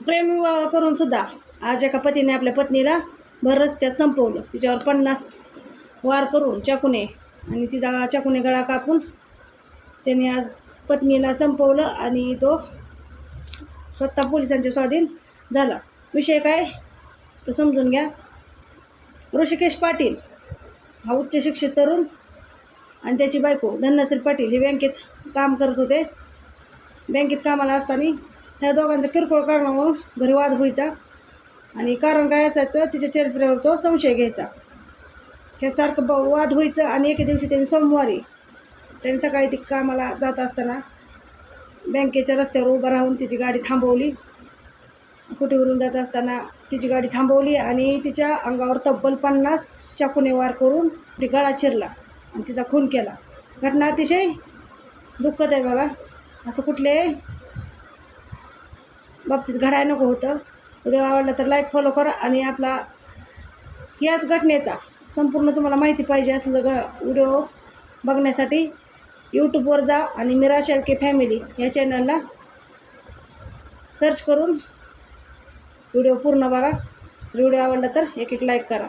प्रेमविवाह करून सुद्धा आज एका पतीने आपल्या पत्नीला भर रस्त्यात संपवलं. तिच्यावर 50 वार करून चाकूने आणि तिचा चाकूने गळा कापून त्याने आज पत्नीला संपवलं आणि तो स्वतः पोलिसांच्या स्वाधीन झाला. विषय काय तो समजून घ्या. ऋषिकेश पाटील हा उच्च शिक्षित तरुण आणि त्याची बायको धनश्री पाटील हे बँकेत काम करत होते. बँकेत कामाला असताना ह्या दोघांचा किरकोळ कारणामुळं घरी वाद व्हायचा आणि कारण काय असायचं तिच्या चरित्र्यावर तो संशय घ्यायचा. ह्यासारखं वाद व्हायचं आणि एके दिवशी त्यांनी सोमवारी सकाळी ती कामाला जात असताना बँकेच्या रस्त्यावर उभं राहून तिची गाडी थांबवली. कुठेवरून जात असताना तिची गाडी थांबवली आणि तिच्या अंगावर तब्बल 50 चाकूने वार करून ती गळा चिरला आणि तिचा खून केला. घटना अतिशय दुःखद आहे बघा. असं कुठल्याही बाबतीत घडायला नको होतं. व्हिडिओ आवडला तर लाईक फॉलो करा आणि आपला याच घटनेचा संपूर्ण तुम्हाला माहिती पाहिजे असलं व्हिडिओ बघण्यासाठी यूट्यूबवर जा आणि मीरा शेळके फॅमिली या चॅनलला सर्च करून व्हिडिओ पूर्ण बघा. व्हिडिओ आवडला तर एक लाईक करा.